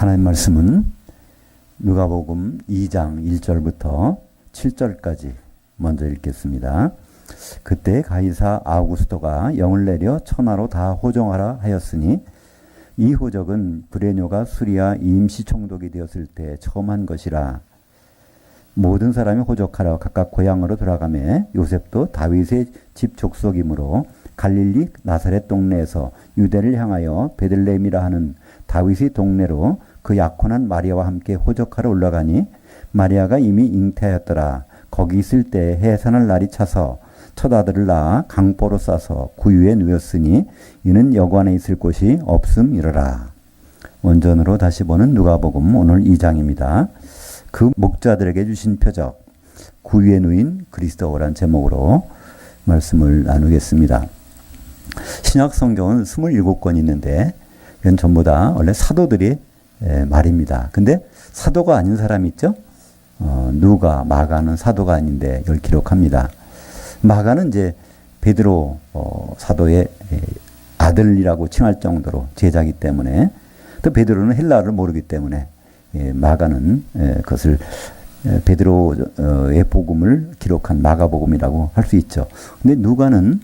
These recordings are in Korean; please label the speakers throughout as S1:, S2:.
S1: 하나님 말씀은 누가복음 2장 1절부터 7절까지 먼저 읽겠습니다. 그때 가이사 아우구스토가 영을 내려 천하로 다 호정하라 하였으니 이 호적은 브레뇨가 수리아 임시 총독이 되었을 때 처음 한 것이라. 모든 사람이 호적하러 각각 고향으로 돌아가매 요셉도 다윗의 집 족속이므로 갈릴리 나사렛 동네에서 유대를 향하여 베들레헴이라 하는 다윗의 동네로 그 약혼한 마리아와 함께 호적하러 올라가니 마리아가 이미 잉태하였더라. 거기 있을 때 해산할 날이 차서 첫 아들을 낳아 강보로 싸서 구유에 누웠으니 이는 여관에 있을 곳이 없음이러라. 원전으로 다시 보는 누가복음 오늘 2장입니다. 그 목자들에게 주신 표적, 구유에 누인 그리스도라는 제목으로 말씀을 나누겠습니다. 신약 성경은 27권이 있는데 이건 전부 다 원래 사도들이 말입니다. 근데 사도가 아닌 사람이 있죠? 누가, 마가는 사도가 아닌데 이걸 기록합니다. 마가는 이제 베드로 사도의 아들이라고 칭할 정도로 제자이기 때문에, 또 베드로는 헬라어를 모르기 때문에 마가는 그것을 베드로의 복음을 기록한 마가복음이라고 할 수 있죠. 근데 누가는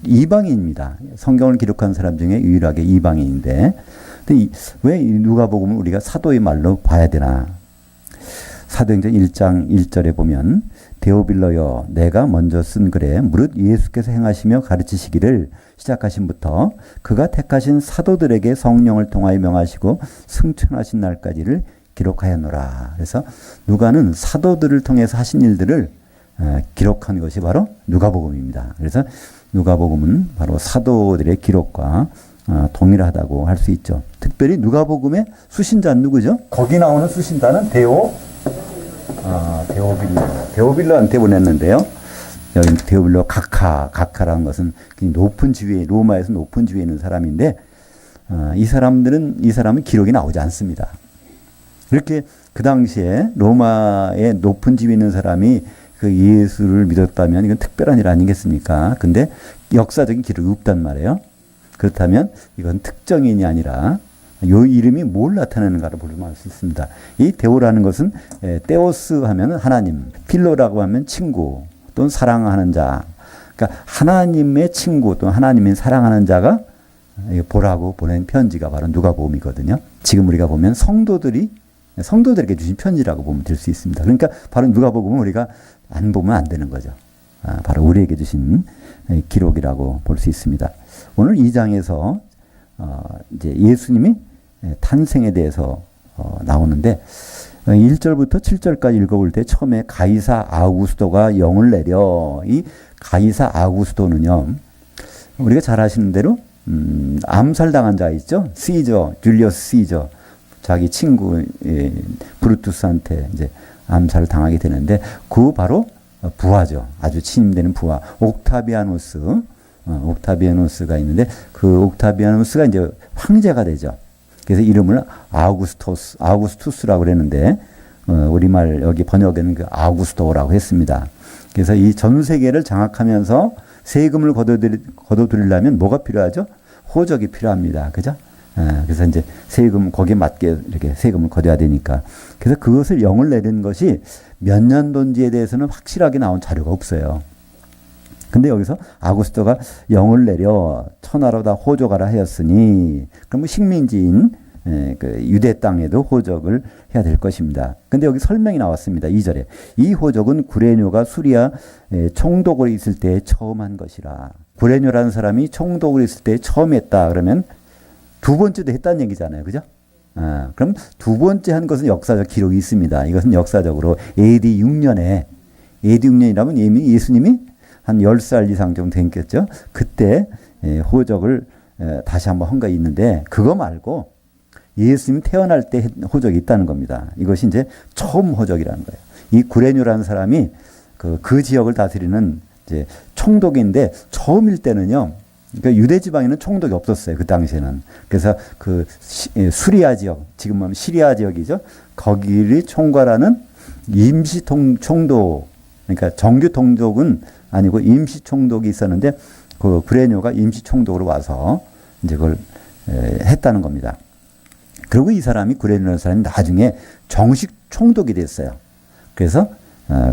S1: 이방인입니다. 성경을 기록한 사람 중에 유일하게 이방인인데, 근데 왜 누가복음을 우리가 사도의 말로 봐야 되나? 사도행전 1장 1절에 보면 데오빌러여 내가 먼저 쓴 글에 무릇 예수께서 행하시며 가르치시기를 시작하신부터 그가 택하신 사도들에게 성령을 통하여 명하시고 승천하신 날까지를 기록하였노라. 그래서 누가는 사도들을 통해서 하신 일들을 기록한 것이 바로 누가복음입니다. 그래서 누가복음은 바로 사도들의 기록과 동일하다고 할 수 있죠. 특별히 누가복음의 수신자는 누구죠? 거기 나오는 수신자는 데오빌러한테 보냈는데요. 여기 데오빌러 가카라는 것은 높은 지위에, 로마에서 높은 지위에 있는 사람인데, 이 사람은 기록이 나오지 않습니다. 이렇게 그 당시에 로마의 높은 지위에 있는 사람이 그 예수를 믿었다면 이건 특별한 일 아니겠습니까? 근데 역사적인 기록이 없단 말이에요. 그렇다면 이건 특정인이 아니라 요 이름이 뭘 나타내는가를 보면 알 수 있습니다. 이 데오라는 것은 데오스 하면 하나님, 필로라고 하면 친구 또는 사랑하는 자. 그러니까 하나님의 친구 또는 하나님의 사랑하는 자가 보라고 보낸 편지가 바로 누가복음이거든요. 지금 우리가 보면 성도들에게 주신 편지라고 보면 될 수 있습니다. 그러니까 바로 누가복음은 우리가 안 보면 안 되는 거죠. 바로 우리에게 주신 기록이라고 볼 수 있습니다. 오늘 2장에서 이제 예수님이 탄생에 대해서 나오는데 1절부터 7절까지 읽어볼 때 처음에 가이사 아우구스토가 영을 내려, 이 가이사 아우구스토는요 우리가 잘 아시는 대로 암살당한 자 있죠? 시저, 줄리어스 시저, 자기 친구 브루투스한테 이제 암살을 당하게 되는데 그 바로 부하죠. 아주 친임되는 부하 옥타비아누스가 있는데 그 옥타비아누스가 이제 황제가 되죠. 그래서 이름을 아우구스투스라고 그랬는데 우리말 여기 번역에는 그 아우구스토라고 했습니다. 그래서 이 전 세계를 장악하면서 세금을 거둬들이려면 뭐가 필요하죠? 호적이 필요합니다. 그죠? 그래서 이제 세금, 거기에 맞게 이렇게 세금을 거둬야 되니까. 그래서 그것을 영을 내린 것이 몇 년도인지에 대해서는 확실하게 나온 자료가 없어요. 근데 여기서 아구스토가 영을 내려 천하로 다 호적하라 하였으니, 그럼 식민지인 그 유대 땅에도 호적을 해야 될 것입니다. 근데 여기 설명이 나왔습니다. 2절에. 이 호적은 구레뇨가 수리아 총독으로 있을 때 처음 한 것이라. 구레뇨라는 사람이 총독으로 있을 때 처음 했다. 그러면 두 번째도 했다는 얘기잖아요. 그죠? 그럼 두 번째 한 것은 역사적 기록이 있습니다. 이것은 역사적으로 AD 6년이라면 이미 예수님이 한 10살 이상 정도 됐겠죠. 그때 호적을 다시 한번 한 거 있는데, 그거 말고 예수님 태어날 때 호적이 있다는 겁니다. 이것이 이제 처음 호적이라는 거예요. 이 구레뇨라는 사람이 그 지역을 다스리는 이제 총독인데, 처음일 때는요, 그러니까 유대 지방에는 총독이 없었어요. 그 당시에는. 그래서 그 수리아 지역, 지금 보면 시리아 지역이죠. 거기를 총괄하는 임시 총독, 그러니까 정규 총독은 아니고 임시 총독이 있었는데, 그 브레뇨가 임시 총독으로 와서 이제 그걸 했다는 겁니다. 그리고 이 사람이 구레네라는 사람이 나중에 정식 총독이 됐어요. 그래서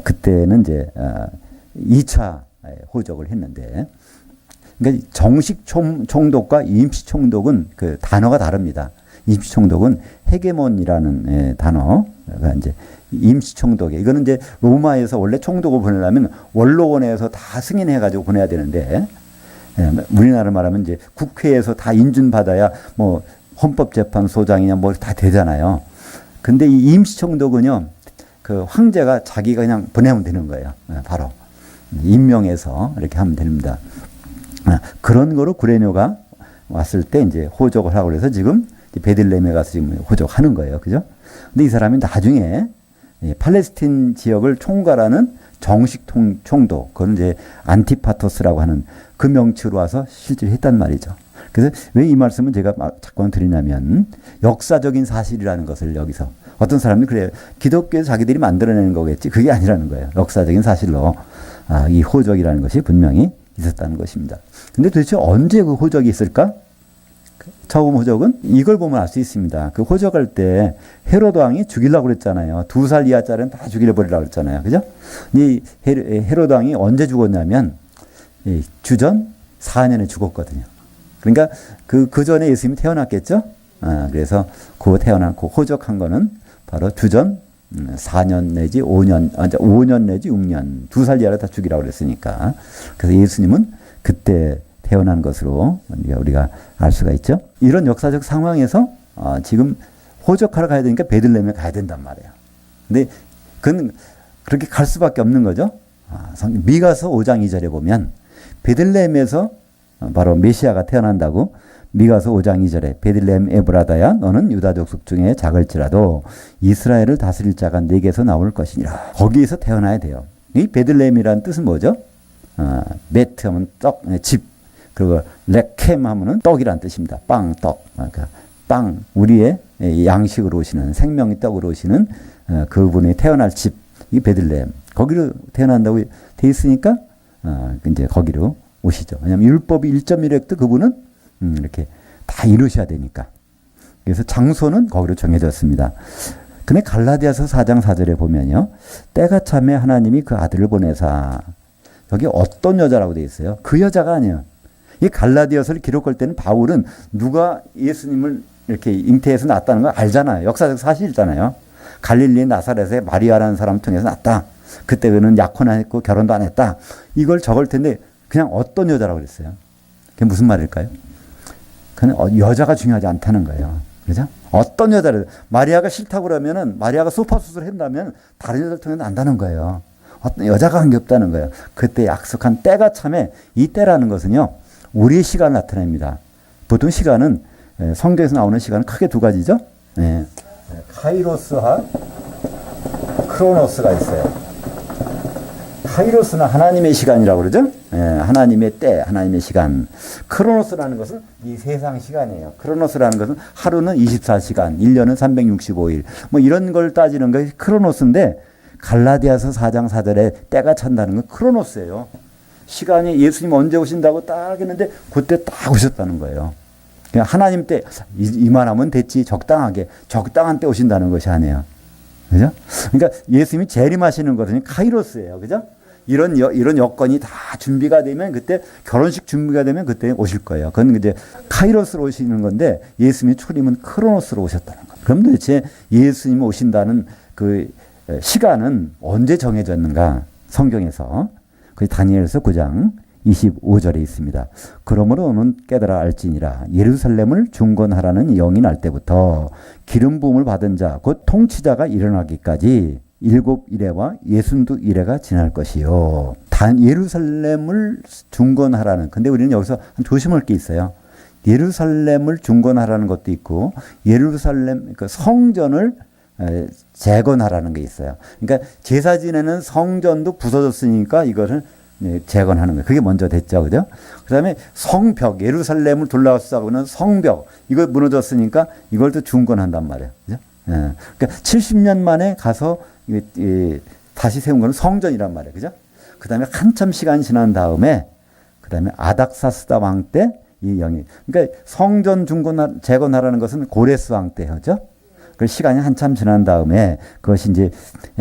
S1: 그때는 이제 2차 호적을 했는데, 그러니까 정식 총독과 임시 총독은 그 단어가 다릅니다. 임시 총독은 헤게몬이라는 단어가 이제 임시 총독에, 이거는 이제 로마에서 원래 총독을 보내려면 원로원에서 다 승인해가지고 보내야 되는데, 우리나라 말하면 이제 국회에서 다 인준받아야 뭐 헌법재판소장이냐 뭐 다 되잖아요. 근데 이 임시 총독은요, 그 황제가 자기가 그냥 보내면 되는 거예요. 바로 임명해서 이렇게 하면 됩니다. 그런 거로 구레뇨가 왔을 때 이제 호적을 하고 그래서 지금 베들레헴에 가서 지금 호적하는 거예요. 그죠? 근데 이 사람이 나중에 팔레스틴 지역을 총괄하는 정식 총독, 그건 이제 안티파토스라고 하는 그 명칭으로 와서 실제로 했단 말이죠. 그래서 왜 이 말씀을 제가 자꾸 드리냐면, 역사적인 사실이라는 것을 여기서 어떤 사람들이 그래요. 기독교에서 자기들이 만들어내는 거겠지. 그게 아니라는 거예요. 역사적인 사실로 이 호적이라는 것이 분명히 있었다는 것입니다. 근데 도대체 언제 그 호적이 있을까? 처음 호적은 이걸 보면 알 수 있습니다. 그 호적할 때 헤로드 왕이 죽이려고 그랬잖아요. 2살 이하짜리는 다 죽여버리려고 그랬잖아요. 그죠? 이 헤로드 왕이 언제 죽었냐면 주전 4년에 죽었거든요. 그러니까 그 전에 예수님이 태어났겠죠? 그래서 그 태어났고 호적한 거는 바로 주전 4년 내지 5년 내지 6년, 2살 이하를 다 죽이라고 그랬으니까. 그래서 예수님은 그때 태어난 것으로 우리가 알 수가 있죠. 이런 역사적 상황에서 지금 호적하러 가야 되니까 베들레헴에 가야 된단 말이에요. 근데 그건 그렇게 갈 수밖에 없는 거죠. 미가서 5장 2절에 보면 베들레헴에서 바로 메시아가 태어난다고, 미가서 5장 2절에 베들레헴 에브라다야 너는 유다 족속 중에 작을지라도 이스라엘을 다스릴 자가 네게서 나올 것이니라. 거기에서 태어나야 돼요. 이 베들레헴이라는 뜻은 뭐죠? 메트 하면 떡, 집, 그리고 레켐 하면은 떡이란 뜻입니다. 빵, 떡. 그러니까 빵, 우리의 양식으로 오시는, 생명의 떡으로 오시는 그분이 태어날 집, 이 베들레헴. 거기로 태어난다고 돼 있으니까 이제 거기로 오시죠. 왜냐하면 율법이 1.1획도 그분은 이렇게 다 이루셔야 되니까. 그래서 장소는 거기로 정해졌습니다. 근데 갈라디아서 4장 4절에 보면요, 때가 참에 하나님이 그 아들을 보내사, 여기 어떤 여자라고 되어 있어요. 그 여자가 아니에요. 이 갈라디아서를 기록할 때는 바울은 누가 예수님을 이렇게 잉태해서 낳았다는 걸 알잖아요. 역사적 사실이잖아요. 갈릴리 나사렛의 마리아라는 사람 통해서 낳았다. 그때 그는 약혼 안 했고 결혼도 안 했다. 이걸 적을 텐데 그냥 어떤 여자라고 그랬어요. 그게 무슨 말일까요? 그냥 여자가 중요하지 않다는 거예요. 그죠? 어떤 여자를, 마리아가 싫다고 그러면은, 마리아가 소파 수술을 한다면 다른 여자를 통해서 난다는 거예요. 어떤 여자가 관계없다는 거예요. 그때 약속한 때가 참에, 이 때라는 것은요, 우리의 시간을 나타냅니다. 보통 시간은, 성경에서 나오는 시간은 크게 두 가지죠. 네. 카이로스와 크로노스가 있어요. 카이로스는 하나님의 시간이라고 그러죠. 하나님의 때, 하나님의 시간. 크로노스라는 것은 이 세상 시간이에요. 크로노스라는 것은 하루는 24시간, 1년은 365일. 뭐 이런 걸 따지는 것이 크로노스인데, 갈라디아서 4장 4절에 때가 찬다는 건 크로노스예요. 시간이 예수님 언제 오신다고 딱 했는데 그때 딱 오셨다는 거예요. 그냥 하나님 때 이만하면 됐지, 적당하게, 적당한 때 오신다는 것이 아니에요. 그죠? 그러니까 예수님이 재림하시는 것은 카이로스예요. 그죠? 이런 여건이 다 준비가 되면, 그때 결혼식 준비가 되면 그때 오실 거예요. 그건 이제 카이로스로 오시는 건데, 예수님의 초림은 크로노스로 오셨다는 거예요. 그럼 도대체 예수님 오신다는 그 시간은 언제 정해졌는가? 성경에서 그 다니엘서 9장 25절에 있습니다. 그러므로 너는 깨달아 알지니라. 예루살렘을 중건하라는 영이 날 때부터 기름 부음을 받은 자 곧 통치자가 일어나기까지 7 이래와 62이래가 지날 것이요. 예루살렘을 중건하라는, 근데 우리는 여기서 조심할 게 있어요. 예루살렘을 중건하라는 것도 있고, 예루살렘 그 성전을 재건하라는 게 있어요. 그러니까 제사 지내는 성전도 부서졌으니까 이거를 재건하는 거예요. 그게 먼저 됐죠. 그죠? 그 다음에 성벽, 예루살렘을 둘러싸고는 성벽, 이거 무너졌으니까 이걸 또 중건한단 말이에요. 그죠? 그러니까 70년 만에 가서 다시 세운 거는 성전이란 말이에요. 그죠? 그 다음에 한참 시간이 지난 다음에, 그 다음에 아닥사스다 왕 때 이 영이. 그러니까 성전 재건하라는 것은 고레스 왕 때죠. 그 시간이 한참 지난 다음에 그것이 이제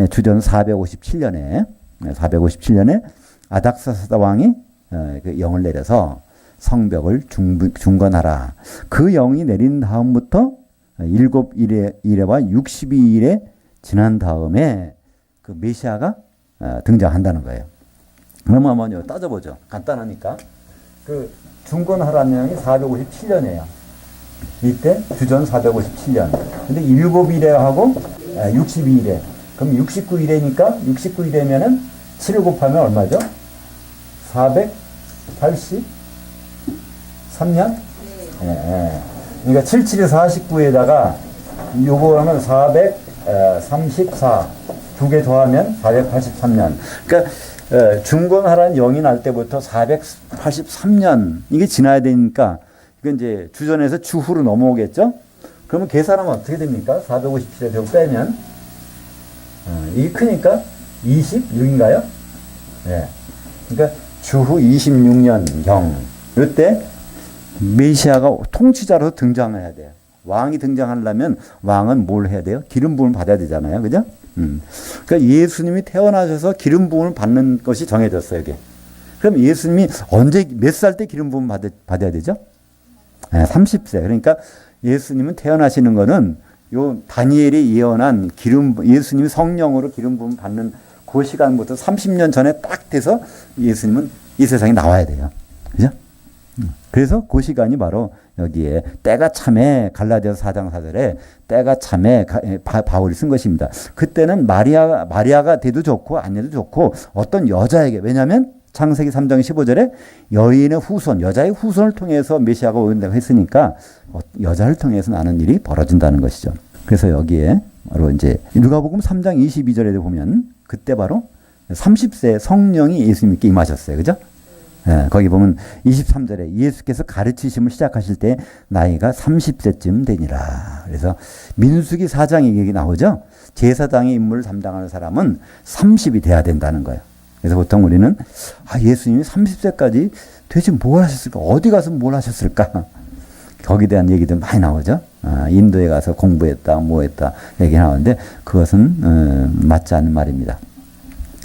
S1: 주전 457년에 아닥사스다 왕이 그 영을 내려서 성벽을 중건하라. 그 영이 내린 다음부터 7일에와 62일에 지난 다음에 그 메시아가 등장한다는 거예요. 그러면 한번 따져보죠. 간단하니까. 그 중건하라는 영이 457년이에요. 이때 주전 457년. 근데 7일에 하고 62일에. 그럼 69일이니까 69일이면은 7을 곱하면 얼마죠? 483년? 네. 그러니까 77에 49에다가 요거 하면 434. 두 개 더하면 483년. 그러니까 중건하라는 영이 날 때부터 483년 이게 지나야 되니까 이건 이제 주전에서 주후로 넘어오겠죠? 그러면 계산하면 어떻게 됩니까? 457에 저거 빼면 이게 크니까 26인가요? 네. 그러니까 주후 26년경 이때 메시아가 통치자로 등장해야 돼요. 왕이 등장하려면 왕은 뭘 해야 돼요? 기름 부음을 받아야 되잖아요. 그죠? 그러니까 예수님이 태어나셔서 기름 부음을 받는 것이 정해졌어요. 이게. 그럼 예수님이 언제 몇 살 때 기름 부음 받아야 되죠? 네, 30세. 그러니까 예수님은 태어나시는 거는 요 다니엘이 예언한 예수님이 성령으로 기름 부음 받는 그 시간부터 30년 전에 딱 돼서 예수님은 이 세상에 나와야 돼요. 그죠? 그래서 그 시간이 바로 여기에 때가 참에 갈라디아서 4장 4절에 때가 참에 바울이 쓴 것입니다. 그때는 마리아가 돼도 좋고 안 돼도 좋고 어떤 여자에게, 왜냐하면 창세기 3장 15절에 여인의 후손, 여자의 후손을 통해서 메시아가 오는다고 했으니까 여자를 통해서 나는 일이 벌어진다는 것이죠. 그래서 여기에 바로 이제 누가복음 3장 22절에 보면 그때 바로 30세 성령이 예수님께 임하셨어요. 그죠? 예, 거기 보면 23절에 예수께서 가르치심을 시작하실 때 나이가 30세쯤 되니라. 그래서 민수기 4장에 얘기 나오죠. 제사장의 임무를 담당하는 사람은 30이 돼야 된다는 거예요. 그래서 보통 우리는 예수님이 30세까지 도대체 뭘 하셨을까? 어디 가서 뭘 하셨을까? 거기에 대한 얘기도 많이 나오죠. 인도에 가서 공부했다, 뭐 했다 얘기 나오는데 그것은 맞지 않는 말입니다.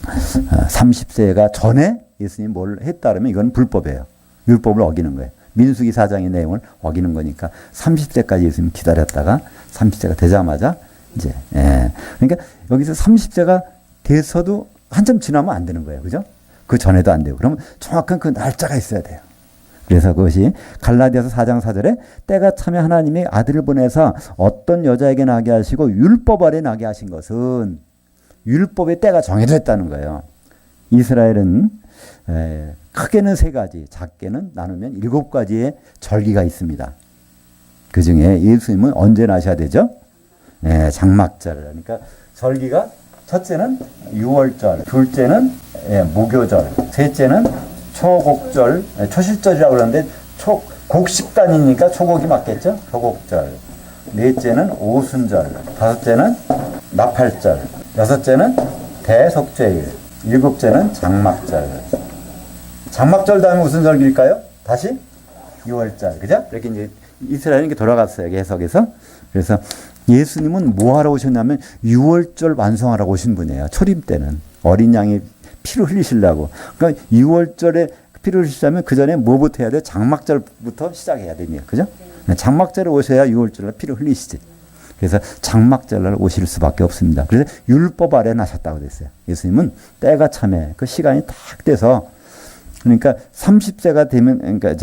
S1: 30세가 전에 예수님이 뭘 했다 그러면 이건 불법이에요. 율법을 어기는 거예요. 민수기 4장의 내용을 어기는 거니까 30세까지 예수님 기다렸다가 30세가 되자마자 이제 그러니까 여기서 30세가 돼서도 한참 지나면 안 되는 거예요. 그죠? 그 전에도 안 되고. 그러면 정확한 그 날짜가 있어야 돼요. 그래서 그것이 갈라디아서 4장 4절에 때가 차면 하나님이 아들을 보내서 어떤 여자에게 나게 하시고 율법 아래 나게 하신 것은 율법의 때가 정해졌다는 거예요. 이스라엘은 크게는 3가지, 작게는 나누면 7가지의 절기가 있습니다. 그 중에 예수님은 언제 나셔야 되죠? 장막절. 그러니까 절기가 첫째는 6월절, 둘째는 무교절, 셋째는 초곡절, 초실절이라고 그러는데 곡식단이니까 초곡이 맞겠죠? 초곡절. 넷째는 오순절, 다섯째는 나팔절, 여섯째는 대속죄일, 일곱째는 장막절. 장막절 다음에 무슨 절기일까요? 다시 6월절. 그죠? 이렇게 이제 이스라엘은 이렇게 돌아갔어요. 계속해서. 그래서 예수님은 뭐 하러 오셨냐면 6월절 완성하라고 오신 분이에요. 초림 때는. 어린 양이 피를 흘리시려고. 그러니까 6월절에 피를 흘리시려면 그 전에 뭐부터 해야 돼요? 장막절부터 시작해야 됩니다. 그죠? 장막절에 오셔야 6월절에 피를 흘리시지. 그래서 장막절날 오실 수밖에 없습니다. 그래서 율법 아래 나셨다고 됐어요. 예수님은 때가 참에 그 시간이 딱 돼서 그러니까 30세가 되면 그러니까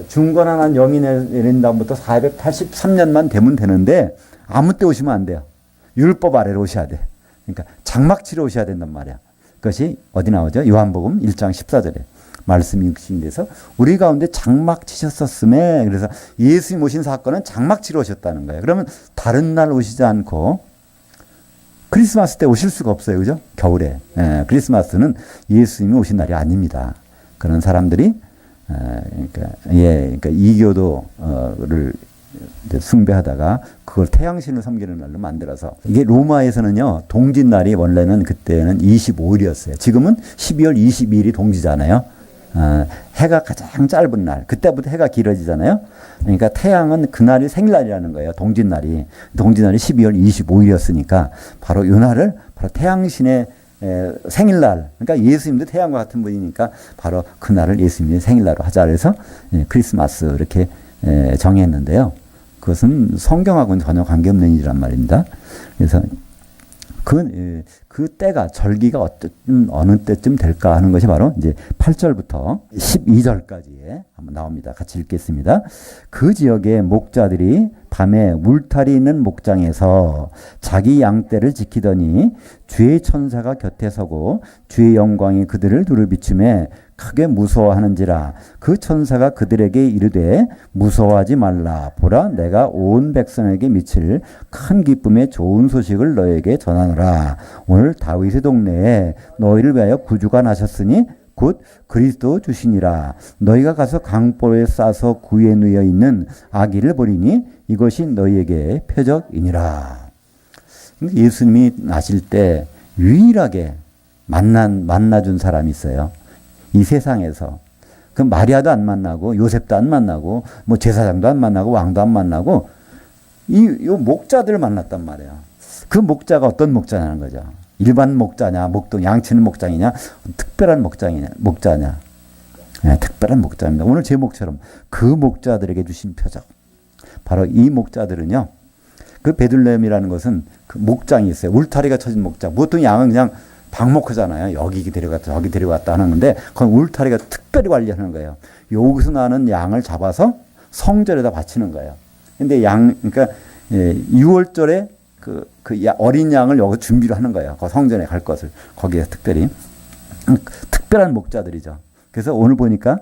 S1: 중건한 영이 내린 다음부터 483년만 되면 되는데 아무 때 오시면 안 돼요. 율법 아래로 오셔야 돼. 그러니까 장막 치러 오셔야 된단 말이야. 그것이 어디 나오죠? 요한복음 1장 14절에. 말씀이 육신이 돼서 우리 가운데 장막 치셨었음에 그래서 예수님 오신 사건은 장막 치러 오셨다는 거예요. 그러면 다른 날 오시지 않고 크리스마스 때 오실 수가 없어요. 그죠? 겨울에. 크리스마스는 예수님이 오신 날이 아닙니다. 그런 사람들이 그러니까 이교도를 숭배하다가 그걸 태양신을 섬기는 날로 만들어서 이게 로마에서는요 동짓날이 원래는 그때는 25일이었어요. 지금은 12월 22일이 동지잖아요. 해가 가장 짧은 날, 그때부터 해가 길어지잖아요. 그러니까 태양은 그날이 생일날이라는 거예요. 동짓날이 12월 25일이었으니까 바로 이 날을 바로 태양신의 생일날, 그러니까 예수님도 태양과 같은 분이니까 바로 그날을 예수님의 생일날로 하자 그래서 크리스마스 이렇게 정했는데요. 그것은 성경하고는 전혀 관계없는 일이란 말입니다. 그래서 그 때가 절기가 어느 때쯤 될까 하는 것이 바로 이제 8절부터 12절까지에 한번 나옵니다. 같이 읽겠습니다. 그 지역의 목자들이 밤에 울타리 있는 목장에서 자기 양떼를 지키더니 주의 천사가 곁에 서고 주의 영광이 그들을 두루비추매 크게 무서워하는지라. 그 천사가 그들에게 이르되 무서워하지 말라. 보라, 내가 온 백성에게 미칠 큰 기쁨의 좋은 소식을 너에게 전하노라. 오늘 다윗의 동네에 너희를 위하여 구주가 나셨으니 곧 그리스도 주시니라. 너희가 가서 강보에 싸서 구에 누워 있는 아기를 보리니 이것이 너희에게 표적이니라. 예수님이 나실 때 유일하게 만나준 사람이 있어요. 이 세상에서. 그 마리아도 안 만나고 요셉도 안 만나고 뭐 제사장도 안 만나고 왕도 안 만나고 이 목자들을 만났단 말이에요. 그 목자가 어떤 목자냐는 거죠. 일반 목자냐, 목동 양치는 목장이냐, 특별한 목자냐. 네, 특별한 목자입니다. 오늘 제목처럼 그 목자들에게 주신 표적. 바로 이 목자들은요. 그 베들레헴이라는 것은 그 목장이 있어요. 울타리가 쳐진 목장. 보통 양은 그냥 방목하잖아요. 여기 데려갔다 저기 데려갔다 하는 건데 그건 울타리가 특별히 관리하는 거예요. 여기서 나는 양을 잡아서 성전에다 바치는 거예요. 근데 그러니까 6월절에 그 어린 양을 여기서 준비를 하는 거예요. 그 성전에 갈 것을 거기에 특별히 특별한 목자들이죠. 그래서 오늘 보니까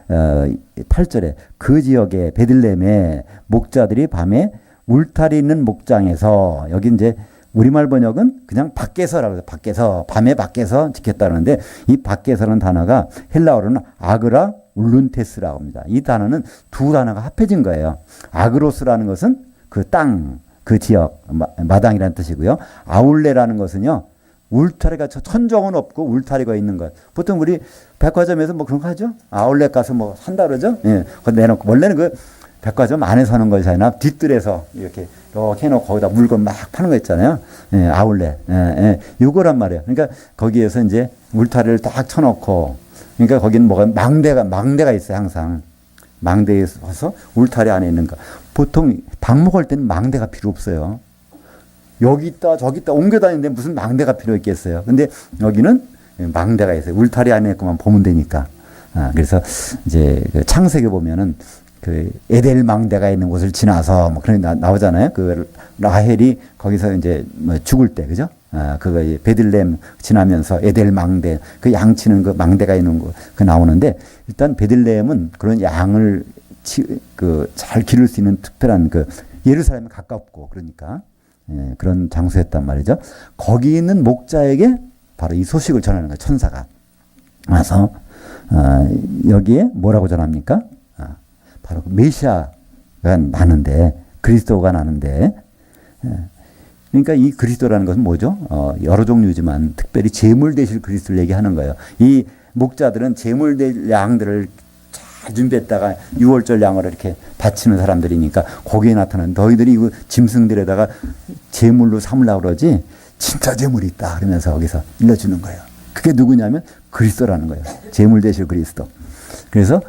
S1: 8절에 그 지역의 베들레헴의 목자들이 밤에 울타리 있는 목장에서 여기 이제 우리말 번역은 그냥 밖에서라고 해서 밖에서 밤에 밖에서 지켰다는데 이 밖에서라는 단어가 헬라어로는 아그라 울룬테스라고 합니다. 이 단어는 두 단어가 합해진 거예요. 아그로스라는 것은 그 땅, 그 지역, 마당이라는 뜻이고요. 아울레라는 것은요. 울타리가 천정은 없고 울타리가 있는 것. 보통 우리 백화점에서 뭐 그런 거 하죠? 아울렛 가서 뭐 산다 그러죠? 예. 그거 내놓고 원래는 그 백화점 안에 사는 것이 아니라 뒷뜰에서 이렇게 해놓고 거기다 물건 막 파는 거 있잖아요. 예, 아울렛. 요거란 말이에요. 그러니까 거기에서 이제 울타리를 딱 쳐놓고, 그러니까 거기는 뭐가 망대가 있어요, 항상. 망대에 서서 울타리 안에 있는 거. 보통 방목할 때는 망대가 필요 없어요. 여기 있다, 저기 있다, 옮겨 다니는데 무슨 망대가 필요 있겠어요. 근데 여기는 망대가 있어요. 울타리 안에 있고만 보면 되니까. 그래서 이제 그 창세기 보면은 그 에델 망대가 있는 곳을 지나서 뭐 그런 나오잖아요. 그 라헬이 거기서 이제 뭐 죽을 때 그죠? 그거 베들레헴 지나면서 에델 망대 그 양치는 그 망대가 있는 곳 그 나오는데 일단 베들레헴은 그런 양을 그 잘 기를 수 있는 특별한 그 예루살렘에 가깝고 그러니까 그런 장소였단 말이죠. 거기 있는 목자에게 바로 이 소식을 전하는 거예요. 천사가 와서 여기에 뭐라고 전합니까? 바로 메시아가 나는데 그리스도가 나는데 그러니까 이 그리스도라는 것은 뭐죠? 여러 종류지만 특별히 제물 되실 그리스도를 얘기하는 거예요. 이 목자들은 제물 될 양들을 잘 준비했다가 6월절 양을 이렇게 바치는 사람들이니까 거기에 나타난 너희들이 이거 짐승들에다가 제물로 삼으려고 그러지 진짜 제물이 있다 그러면서 거기서 일러주는 거예요. 그게 누구냐면 그리스도라는 거예요. 제물 되실 그리스도. 그래서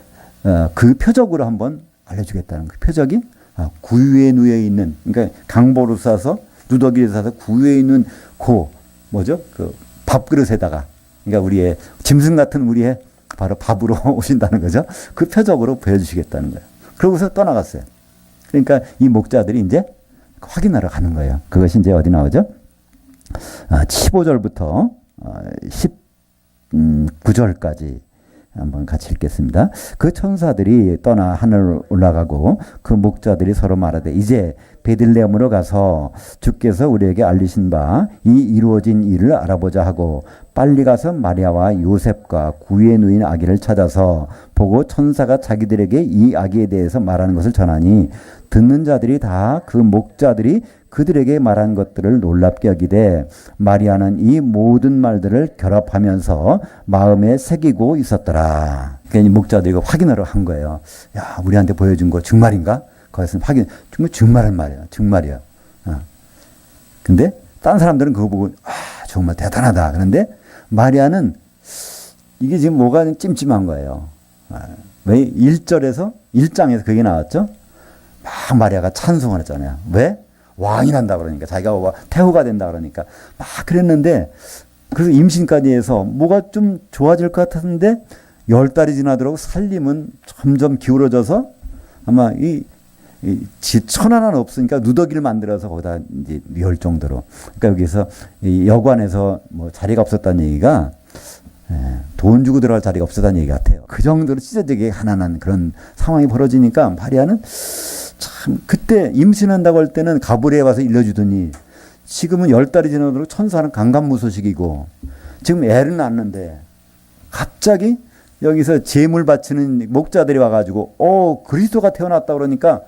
S1: 그 표적으로 한번 알려주겠다는 그 표적이 구유에 누워 있는 그러니까 강보로 싸서 누더기를 싸서 구유에 있는 뭐죠? 그 밥그릇에다가 그러니까 우리의 짐승 같은 우리의 바로 밥으로 오신다는 거죠. 그 표적으로 보여주시겠다는 거예요. 그러고서 떠나갔어요. 그러니까 이 목자들이 이제 확인하러 가는 거예요. 그것이 이제 어디 나오죠? 15절부터 19절까지 한번 같이 읽겠습니다. 그 천사들이 떠나 하늘을 올라가고 그 목자들이 서로 말하되 이제 베들레헴으로 가서 주께서 우리에게 알리신 바 이 이루어진 일을 알아보자 하고 빨리 가서 마리아와 요셉과 구유에 누인 아기를 찾아서 보고 천사가 자기들에게 이 아기에 대해서 말하는 것을 전하니 듣는 자들이 다 그 목자들이 그들에게 말한 것들을 놀랍게 여기되 마리아는 이 모든 말들을 결합하면서 마음에 새기고 있었더라. 그러니까 목자들이 확인을 한 거예요. 야, 우리한테 보여준 거 정말인가? 거기서 확인, 정말은 말이야. 정말이야. 근데 딴 사람들은 그거 보고 정말 대단하다. 그런데 마리아는 이게 지금 뭐가 찜찜한 거예요. 왜 1장에서 그게 나왔죠? 막 마리아가 찬송을 했잖아요. 왜? 왕이 난다 그러니까. 자기가 태후가 된다 그러니까. 막 그랬는데, 그래서 임신까지 해서 뭐가 좀 좋아질 것 같았는데, 10달이 지나도록 살림은 점점 기울어져서 아마 천하는 없으니까 누더기를 만들어서 거기다 이제 열 정도로. 그러니까 여기서 이 여관에서 뭐 자리가 없었다는 얘기가 돈 주고 들어갈 자리가 없었다는 얘기 같아요. 그 정도로 찢어지게 가난한 그런 상황이 벌어지니까 마리아는 참 그때 임신한다고 할 때는 가브리에 와서 일러주더니 지금은 10달이 지나도록 천사는 강간무소식이고 지금 애를 낳는데 갑자기 여기서 제물 바치는 목자들이 와가지고 그리스도가 태어났다 그러니까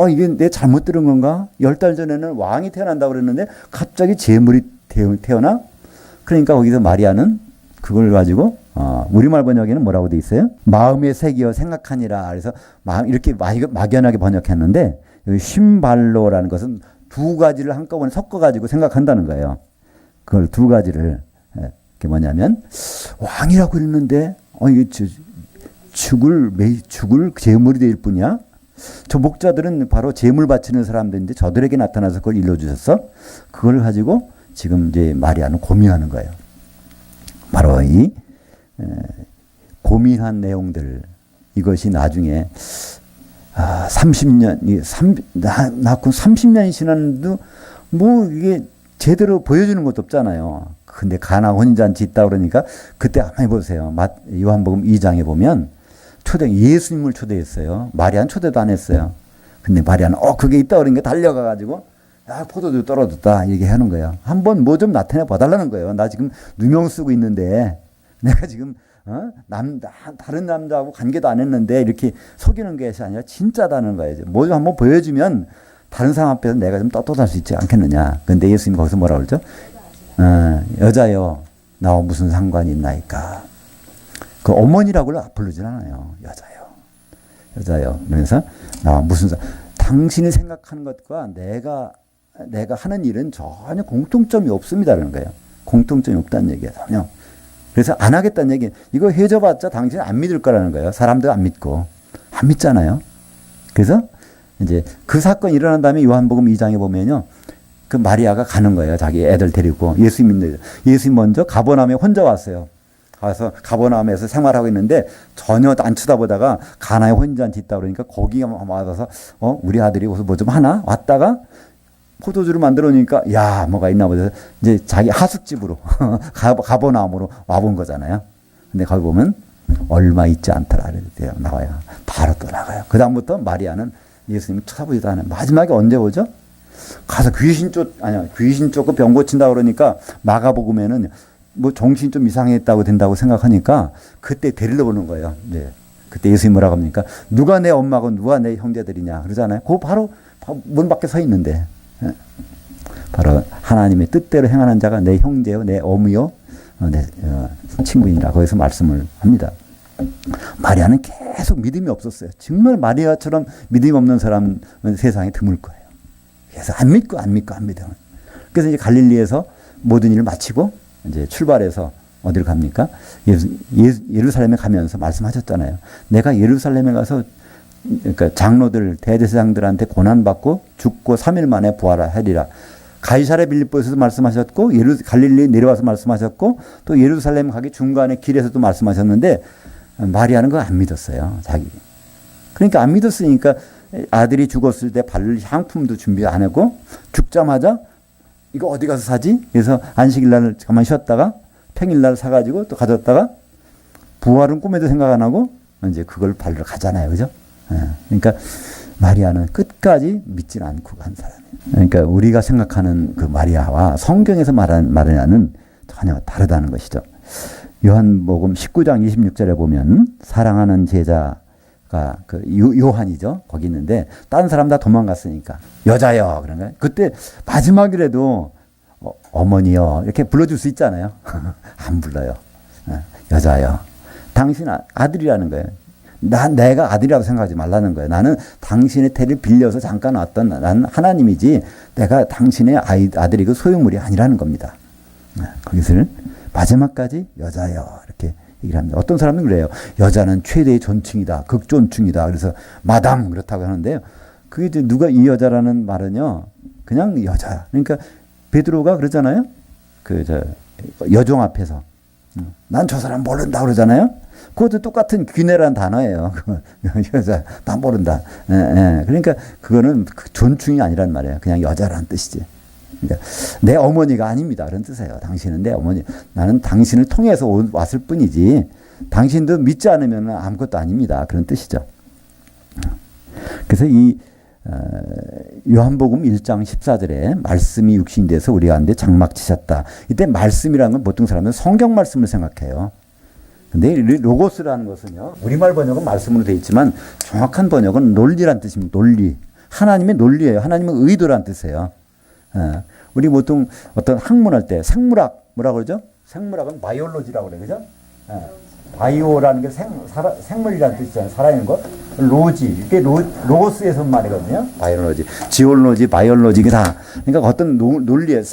S1: 이게 내 잘못 들은 건가? 10달 전에는 왕이 태어난다고 그랬는데 갑자기 제물이 태어나? 그러니까 거기서 마리아는 그걸 가지고 우리말 번역에는 뭐라고 돼 있어요? 마음에 새기어 생각하니라. 그래서 이렇게 막연하게 번역했는데 여기 쉼발로라는 것은 두 가지를 한꺼번에 섞어가지고 생각한다는 거예요. 그걸 두 가지를 그게 뭐냐면 왕이라고 했는데 이게 죽을 제물이 될 뿐이야? 저 목자들은 바로 제물 바치는 사람들인데 저들에게 나타나서 그걸 일러주셨어? 그걸 가지고 지금 이제 마리아는 고민하는 거예요. 바로 이 고민한 내용들 이것이 나중에 30년 낳고 30년이 지났는데도 뭐 이게 제대로 보여주는 것도 없잖아요. 근데 가나 혼인잔치 있다 그러니까 그때 한번 해보세요. 요한복음 2장에 보면 예수님을 초대했어요. 마리아는 초대도 안 했어요. 근데 마리아는 그게 있다 그러니까 달려가가지고 포도주 떨어졌다 얘기하는 거예요. 한번 뭐 좀 나타내 봐달라는 거예요. 나 지금 누명 쓰고 있는데 내가 지금 다른 남자하고 관계도 안 했는데 이렇게 속이는 것이 아니라 진짜다는 거예요. 뭐 좀 한번 보여주면 다른 사람 앞에서 내가 좀 떳떳할 수 있지 않겠느냐. 근데 예수님 거기서 뭐라 그러죠? 여자여 나와 무슨 상관이 있나이까. 그 어머니라고 부르진 않아요. 여자요. 그래서 나와 무슨 당신이 생각하는 것과 내가 하는 일은 전혀 공통점이 없습니다라는 거예요. 공통점이 없다는 얘기예요. 전혀. 그래서 안 하겠다는 얘기. 이거 해줘봤자 당신은 안 믿을 거라는 거예요. 사람들 안 믿고 안 믿잖아요. 그래서 이제 그 사건이 일어난 다음에 요한복음 2장에 보면요. 그 마리아가 가는 거예요. 자기 애들 데리고 예수님 먼저 가버나움에 혼자 왔어요. 가서 가버나움에서 생활하고 있는데 전혀 안 쳐다보다가 가나에 혼인잔치 있다 그러니까 거기 와서 우리 아들이 어디서 뭐 좀 하나 왔다가 포도주를 만들어 놓으니까 야 뭐가 있나 보자. 이제 자기 하숙집으로 가버나움으로 와본 거잖아요. 근데 거기 보면 얼마 있지 않더라 이렇게 나와요. 바로 또 나가요. 그 다음부터 마리아는 예수님을 쳐다보지도 않아요. 마지막에 언제 오죠? 가서 귀신 쫓고 병 고친다 그러니까 마가복음에는 뭐 정신 좀 이상했다고 된다고 생각하니까 그때 데리러 보는 거예요. 네. 그때 예수님 뭐라고 합니까? 누가 내 엄마고 누가 내 형제들이냐 그러잖아요. 그거 바로 문 밖에 서 있는데 바로 하나님의 뜻대로 행하는 자가 내 형제요 내 어미요 내 친구이니라 거기서 말씀을 합니다. 마리아는 계속 믿음이 없었어요. 정말 마리아처럼 믿음이 없는 사람은 세상에 드물 거예요. 그래서 안 믿고. 그래서 이제 갈릴리에서 모든 일을 마치고 이제 출발해서 어디를 갑니까? 예루살렘에 가면서 말씀하셨잖아요. 내가 예루살렘에 가서 그러니까 장로들 대제사장들한테 고난받고 죽고 3일 만에 부활하리라. 가이사랴 빌립보에서도 말씀하셨고 갈릴리에 내려와서 말씀하셨고 또 예루살렘 가기 중간에 길에서도 말씀하셨는데 마리아는 그거 안 믿었어요. 자기. 그러니까 안 믿었으니까 아들이 죽었을 때 바를 향품도 준비 안 하고 죽자마자 이거 어디 가서 사지? 그래서 안식일날 가만히 쉬었다가 평일날 사가지고 또 가졌다가 부활은 꿈에도 생각 안 하고 이제 그걸 바르러 가잖아요. 그죠? 그러니까 마리아는 끝까지 믿지는 않고 간 사람이에요. 그러니까 우리가 생각하는 그 마리아와 성경에서 말하는 마리아는 전혀 다르다는 것이죠. 요한복음 19장 26절에 보면 사랑하는 제자가 그 요한이죠. 거기 있는데 다른 사람 다 도망갔으니까 여자여 그런 거예요. 그때 마지막이라도 어머니여 이렇게 불러줄 수 있잖아요. 안 불러요. 여자여. 당신 아들이라는 거예요. 내가 아들이라고 생각하지 말라는 거예요. 나는 당신의 태를 빌려서 잠깐 왔던 나는 하나님이지 내가 당신의 아들이고 소유물이 아니라는 겁니다. 거기서는 마지막까지 여자여 이렇게 얘기를 합니다. 어떤 사람은 그래요. 여자는 최대의 존칭이다. 극존칭이다. 그래서 마담 그렇다고 하는데요. 그게 이제 누가 이 여자라는 말은요. 그냥 여자. 그러니까 베드로가 그러잖아요. 여종 앞에서 난 저 사람 모른다 그러잖아요. 그것도 똑같은 귀내라는 단어예요. 여자, 나 모른다. 그러니까 그거는 존칭이 아니란 말이에요. 그냥 여자라는 뜻이지. 그러니까 내 어머니가 아닙니다. 그런 뜻이에요. 당신은 내 어머니. 나는 당신을 통해서 왔을 뿐이지 당신도 믿지 않으면 아무것도 아닙니다. 그런 뜻이죠. 그래서 이 요한복음 1장 14절에 말씀이 육신이 돼서 우리 가운데 장막치셨다. 이때 말씀이라는 건 보통 사람은 성경 말씀을 생각해요. 근데 로고스라는 것은요. 우리말 번역은 말씀으로 되어 있지만 정확한 번역은 논리란 뜻입니다. 논리. 하나님의 논리예요. 하나님의 의도란 뜻이에요. 우리 보통 어떤 학문할 때 생물학 뭐라고 그러죠? 생물학은 바이올로지라고 그래요. 그죠? 바이오라는 게 생물이라는 뜻이잖아요. 살아있는 것. 로지. 이게 로고스에서 말이거든요. 바이올로지. 지올로지, 바이올로지. 이게 다. 그러니까 어떤 논리에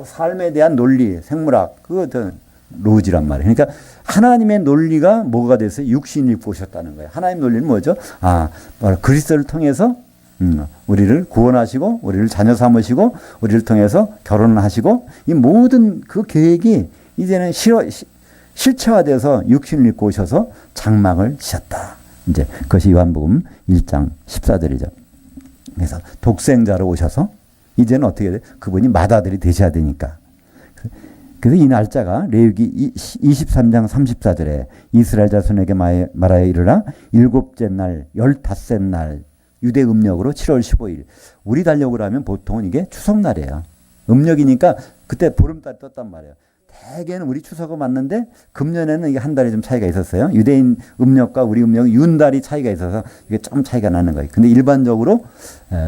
S1: 삶에 대한 논리, 생물학. 그거 로지란 말이에요. 그러니까 하나님의 논리가 뭐가 돼서 육신을 입고 오셨다는 거예요. 하나님의 논리는 뭐죠? 그리스도를 통해서 우리를 구원하시고 우리를 자녀 삼으시고 우리를 통해서 결혼을 하시고 이 모든 그 계획이 이제는 실체화돼서 육신을 입고 오셔서 장막을 지었다. 이제 그것이 요한복음 1장 14절이죠. 그래서 독생자로 오셔서 이제는 어떻게 돼? 그분이 맏아들이 되셔야 되니까. 그래서 이 날짜가 레위기 23장 34절에 이스라엘 자손에게 말하여 이르라 일곱째 날 15째 날 유대 음력으로 7월 15일. 우리 달력으로 하면 보통은 이게 추석날이에요. 음력이니까 그때 보름달 떴단 말이에요. 대개는 우리 추석은 맞는데 금년에는 이게 한 달이 좀 차이가 있었어요. 유대인 음력과 우리 음력은 윤달이 차이가 있어서 이게 좀 차이가 나는 거예요. 근데 일반적으로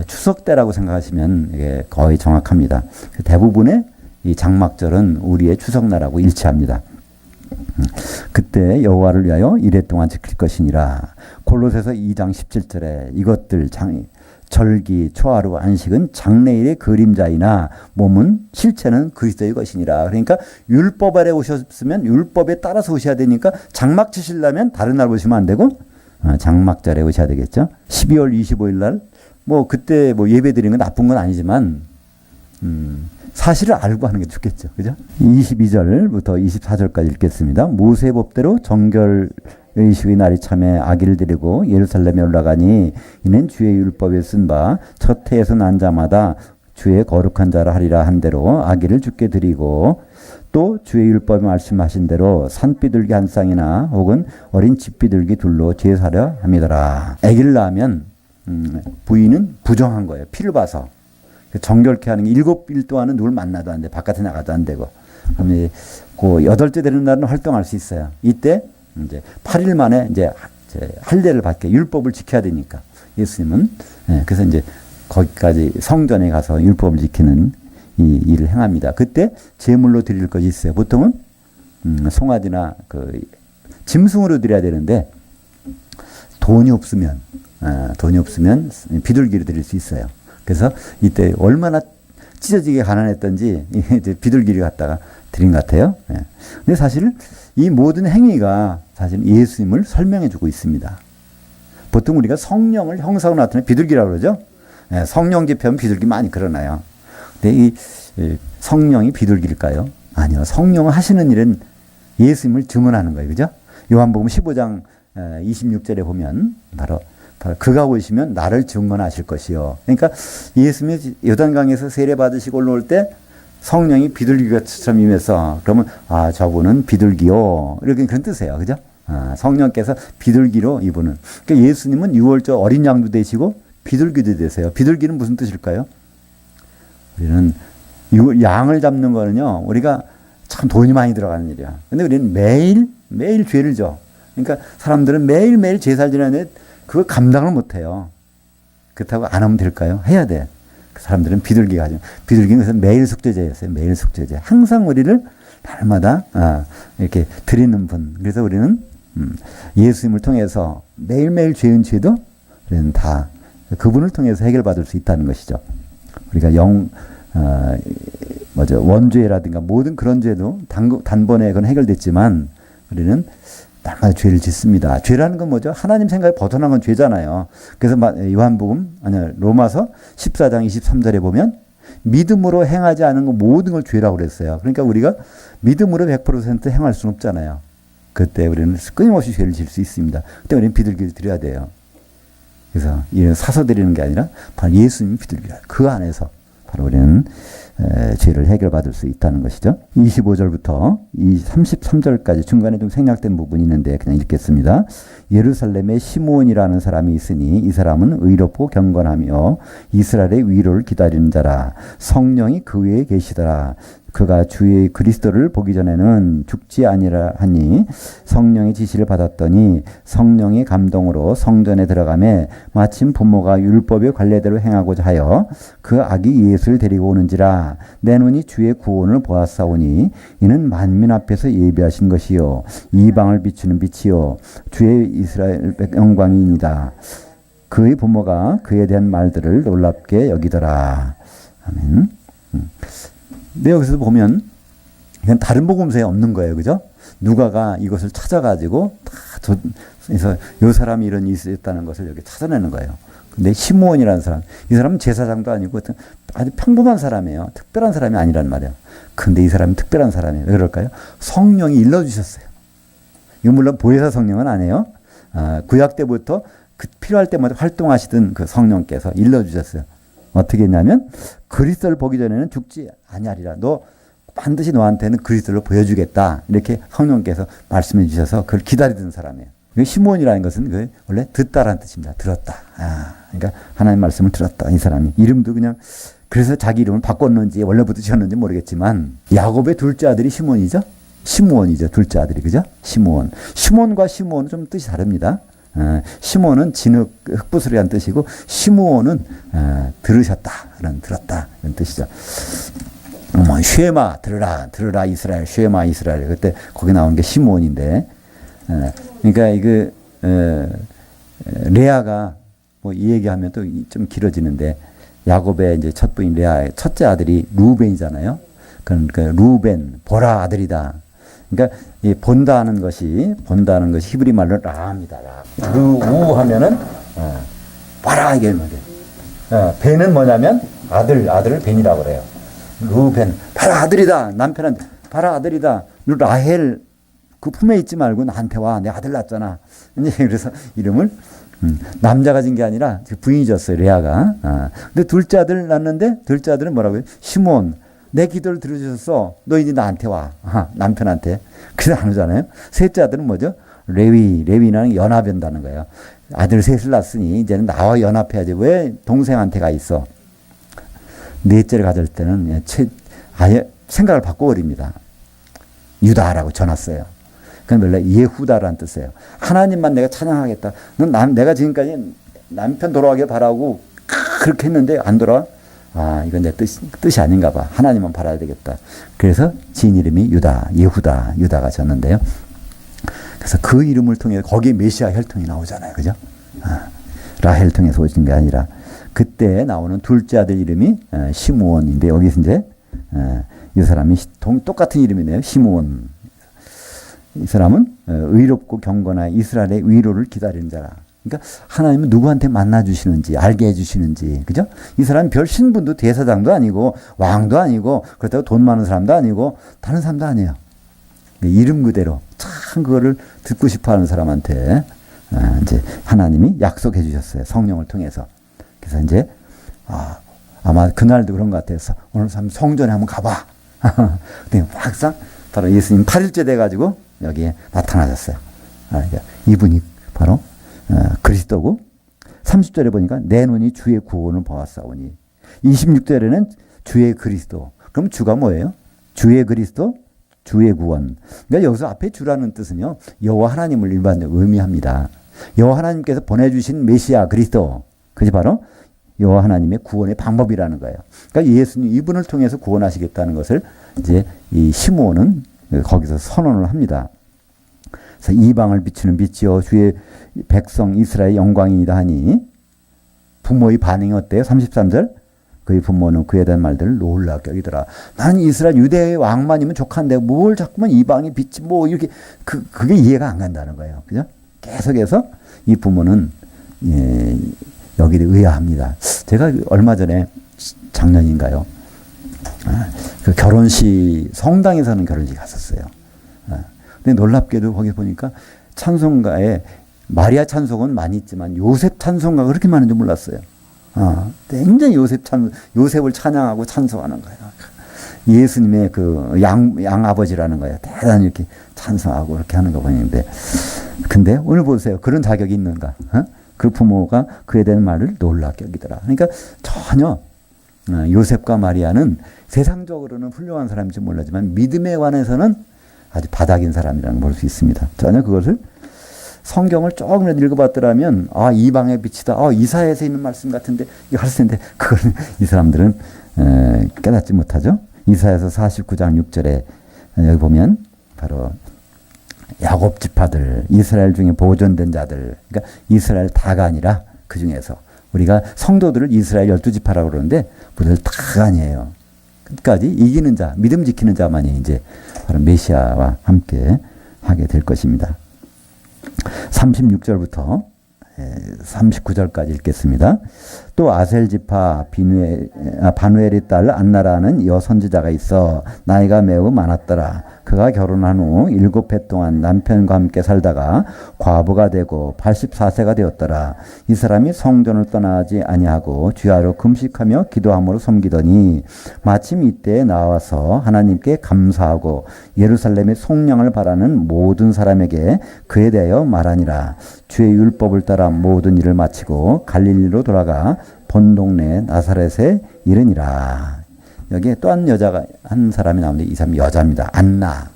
S1: 추석 때라고 생각하시면 이게 거의 정확합니다. 대부분의 이 장막절은 우리의 추석날하고 일치합니다. 그때 여호와를 위하여 이레 동안 지킬 것이니라. 골로새서 2장 17절에 이것들 절기, 초하루, 안식은 장래일의 그림자이나 몸은 실체는 그리스도의 것이니라. 그러니까 율법 아래 오셨으면 율법에 따라서 오셔야 되니까 장막 치시려면 다른 날 오시면 안 되고 장막절에 오셔야 되겠죠. 12월 25일 날 그때 예배 드리는 건 나쁜 건 아니지만 사실을 알고 하는 게 좋겠죠. 그죠? 22절부터 24절까지 읽겠습니다. 모세 법대로 정결 의식의 날이 참에 아기를 데리고 예루살렘에 올라가니 이는 주의 율법에 쓴 바 첫 해에서 난 자마다 주의 거룩한 자라 하리라 한 대로 아기를 주께 드리고 또 주의 율법에 말씀하신 대로 산비둘기 한 쌍이나 혹은 어린 집비둘기 둘로 제사려 함이더라. 아기를 낳으면 부인은 부정한 거예요. 피를 봐서. 정결케 하는 게 7일 동안은 누굴 만나도 안 돼. 바깥에 나가도 안 되고. 그러면 그 8째 되는 날은 활동할 수 있어요. 이때 이제 8일 만에 이제 할례를 받게 율법을 지켜야 되니까 예수님은 그래서 이제 거기까지 성전에 가서 율법을 지키는 이 일을 행합니다. 그때 제물로 드릴 것이 있어요. 보통은 송아지나 짐승으로 드려야 되는데 돈이 없으면 비둘기로 드릴 수 있어요. 그래서 이때 얼마나 찢어지게 가난했던지 이제 비둘기를 갖다가 드린 것 같아요. 근데 사실 이 모든 행위가 사실 예수님을 설명해 주고 있습니다. 보통 우리가 성령을 형상으로 나타내는 비둘기라고 그러죠. 성령 집회하면 비둘기 많이 그러나요. 근데 이 성령이 비둘기일까요? 아니요. 성령을 하시는 일은 예수님을 증언하는 거예요. 그죠? 요한복음 15장 26절에 보면 바로 그가 오시면 나를 증언하실 것이요. 그러니까 예수님이 요단강에서 세례 받으시고 올라올 때 성령이 비둘기처럼 임해서 그러면 저분은 비둘기요. 이렇게 그런 뜻이에요. 그죠? 성령께서 비둘기로 이분은. 그러니까 예수님은 유월절 어린 양도 되시고 비둘기도 되세요. 비둘기는 무슨 뜻일까요? 우리는 이 양을 잡는 거는요, 우리가 참 돈이 많이 들어가는 일이야. 근데 우리는 매일 죄를 져. 그러니까 사람들은 매일매일 제사를 지내는데 그걸 감당을 못 해요. 그렇다고 안 하면 될까요? 해야 돼. 그 사람들은 비둘기가 하죠. 비둘기는 그래서 매일 속죄제였어요. 매일 속죄제. 항상 우리를 날마다 이렇게 드리는 분. 그래서 우리는 예수님을 통해서 매일매일 죄인 죄도 우리는 다 그분을 통해서 해결받을 수 있다는 것이죠. 우리가 원죄라든가 모든 그런 죄도 단번에 그건 해결됐지만 우리는 날마다 죄를 짓습니다. 죄라는 건 뭐죠? 하나님 생각에 벗어난 건 죄잖아요. 그래서 로마서 14장 23절에 보면 믿음으로 행하지 않은 거 모든 걸 죄라고 그랬어요. 그러니까 우리가 믿음으로 100% 행할 수는 없잖아요. 그때 우리는 끊임없이 죄를 질 수 있습니다. 그때 우리는 비둘기를 드려야 돼요. 그래서 이런 사서 드리는 게 아니라 바로 예수님이 비둘기라. 그 안에서 바로 우리는 죄를 해결받을 수 있다는 것이죠. 25절부터 33절까지 중간에 좀 생략된 부분이 있는데 그냥 읽겠습니다. 예루살렘에 시므온이라는 사람이 있으니 이 사람은 의롭고 경건하며 이스라엘의 위로를 기다리는 자라. 성령이 그 위에 계시더라. 그가 주의 그리스도를 보기 전에는 죽지 아니라 하니 성령의 지시를 받았더니 성령의 감동으로 성전에 들어가매 마침 부모가 율법의 관례대로 행하고자 하여 그 아기 예수를 데리고 오는지라. 내 눈이 주의 구원을 보았사오니 이는 만민 앞에서 예비하신 것이요 이방을 비추는 빛이요 주의 이스라엘 영광이니이다. 그의 부모가 그에 대한 말들을 놀랍게 여기더라. 아멘. 근데 여기서 보면 그냥 다른 복음서에 없는 거예요. 그죠? 누가가 이것을 찾아가지고 그래서 이 사람이 이런 일이 있었다는 것을 여기 찾아내는 거예요. 근데 시므온이라는 사람, 이 사람은 제사장도 아니고 아주 평범한 사람이에요. 특별한 사람이 아니란 말이에요. 근데 이 사람이 특별한 사람이에요. 왜 그럴까요? 성령이 일러주셨어요. 이거 물론 보혜사 성령은 아니에요. 구약 때부터 필요할 때마다 활동하시던 그 성령께서 일러주셨어요. 어떻게 했냐면 그리스도를 보기 전에는 죽지 아니하리라. 너 반드시 너한테는 그리스도를 보여주겠다. 이렇게 성령께서 말씀해 주셔서 그걸 기다리던 사람이에요. 시므온이라는 것은 원래 듣다라는 뜻입니다. 들었다. 그러니까 하나님 말씀을 들었다. 이 사람이 이름도 그냥 그래서 자기 이름을 바꿨는지 원래부터 지었는지 모르겠지만 야곱의 둘째 아들이 시므온이죠. 시므온이죠. 둘째 아들이 그죠? 시므온과 시므온은 좀 뜻이 다릅니다. 시몬은 진흙 흙부스리란 뜻이고 시므온은 들었다 이런 뜻이죠. 쉐마 들으라 이스라엘 쉐마 이스라엘 그때 거기 나오는 게 시므온인데 그러니까 레아가 뭐 이 얘기하면 또 좀 길어지는데 야곱의 이제 첫 부인 레아의 첫째 아들이 루벤이잖아요. 그러니까 루벤 보라 아들이다. 그러니까 이 본다는 것이 히브리 말로 라입니다. 루 하면은 봐라 이게 뭐죠? 벤은 뭐냐면 아들을 벤이라고 그래요. 루벤 봐라 아들이다. 남편한테 봐라 아들이다. 라헬 그 품에 있지 말고 나한테 와. 내 아들 낳았잖아. 이제 그래서 이름을 남자가 진 게 아니라 부인이 졌어요. 레아가. 근데 둘째 아들 낳았는데 둘째 아들은 뭐라고요? 시몬. 내 기도를 들어주셨어. 너 이제 나한테 와. 남편한테. 그래서 안 오잖아요. 셋째 아들은 뭐죠? 레위는 연합한다는 거예요. 아들 셋을 낳았으니 이제는 나와 연합해야지. 왜 동생한테 가 있어? 넷째를 가질 때는 아예 생각을 바꿔버립니다. 유다라고 전했어요. 그건 원래 예후다라는 뜻이에요. 하나님만 내가 찬양하겠다. 내가 지금까지 남편 돌아가길 바라고 그렇게 했는데 안 돌아와? 이건 내 뜻이 아닌가 봐. 하나님만 바라야 되겠다. 그래서 지인 이름이 유다가 졌는데요. 그래서 그 이름을 통해 거기에 메시아 혈통이 나오잖아요. 그죠? 라헬 통해서 오신 게 아니라 그때 나오는 둘째 아들 이름이 시므온인데 여기서 이제 이 사람이 똑같은 이름이네요. 시므온. 이 사람은 의롭고 경건한 이스라엘의 위로를 기다리는 자라. 그러니까 하나님은 누구한테 만나주시는지 알게 해주시는지 그죠? 이 사람은 별 신분도 대사장도 아니고 왕도 아니고 그렇다고 돈 많은 사람도 아니고 다른 사람도 아니에요. 이름 그대로 참 그거를 듣고 싶어하는 사람한테 이제 하나님이 약속해 주셨어요. 성령을 통해서. 그래서 이제 아마 그날도 그런 것 같아서 오늘 성전에 한번 가봐. 근데 막상 바로 예수님 8일째 돼가지고 여기에 나타나셨어요. 그러니까 이분이 바로 그리스도고 30절에 보니까 내 눈이 주의 구원을 보았사오니. 26절에는 주의 그리스도. 그럼 주가 뭐예요? 주의 그리스도, 주의 구원. 그러니까 여기서 앞에 주라는 뜻은요, 여호와 하나님을 일반적으로 의미합니다. 여호와 하나님께서 보내주신 메시아 그리스도. 그것이 바로 여호와 하나님의 구원의 방법이라는 거예요. 그러니까 예수님 이분을 통해서 구원하시겠다는 것을 이제 이 시므온은 거기서 선언을 합니다. 그래서 이방을 비추는 빛이요 주의 백성 이스라엘 영광이다 하니 부모의 반응이 어때요? 33절 그의 부모는 그에 대한 말들을 놀랍게 여기더라. 나는 이스라엘 유대의 왕만이면 족한데 뭘 자꾸만 이방의 빛이 뭐 이렇게 그게 이해가 안 간다는 거예요. 그죠? 계속해서 이 부모는 여기에 의아합니다. 제가 얼마 전에 작년인가요? 그 결혼식 성당에서는 결혼식 갔었어요. 근데 놀랍게도 거기 보니까 찬송가에 마리아 찬송은 많이 있지만 요셉 찬송가가 그렇게 많은지 몰랐어요. 굉장히 요셉을 찬양하고 찬송하는 거예요. 예수님의 그 양아버지라는 거예요. 대단히 이렇게 찬송하고 이렇게 하는 거 보이는데. 근데 오늘 보세요. 그런 자격이 있는가? 그 부모가 그에 대한 말을 놀랍게 여기더라. 그러니까 전혀 요셉과 마리아는 세상적으로는 훌륭한 사람인지 몰라지만 믿음에 관해서는 아주 바닥인 사람이라는 걸 볼 수 있습니다. 전혀 그것을 성경을 조금이라도 읽어봤더라면 이방의 빛이다. 이사야에서 있는 말씀 같은데 이거 할 텐데 그걸 이 사람들은 깨닫지 못하죠. 이사야서 49장 6절에 여기 보면 바로 야곱 지파들, 이스라엘 중에 보존된 자들, 그러니까 이스라엘 다가 아니라 그 중에서 우리가 성도들을 이스라엘 12지파라고 그러는데 그들 다가 아니에요. 끝까지 이기는 자, 믿음 지키는 자만이 이제 바로 메시아와 함께 하게 될 것입니다. 36절부터 39절까지 읽겠습니다. 또 아셀 지파 바누엘의 딸 안나라는 여선지자가 있어 나이가 매우 많았더라. 그가 결혼한 후 7해 동안 남편과 함께 살다가 과부가 되고 84세가 되었더라. 이 사람이 성전을 떠나지 아니하고 주야로 금식하며 기도함으로 섬기더니 마침 이때에 나와서 하나님께 감사하고 예루살렘의 속량을 바라는 모든 사람에게 그에 대하여 말하니라. 주의 율법을 따라 모든 일을 마치고 갈릴리로 돌아가 본 동네 나사렛에 이르니라. 여기에 또 한 사람이 나오는데 이 사람이 여자입니다. 안나.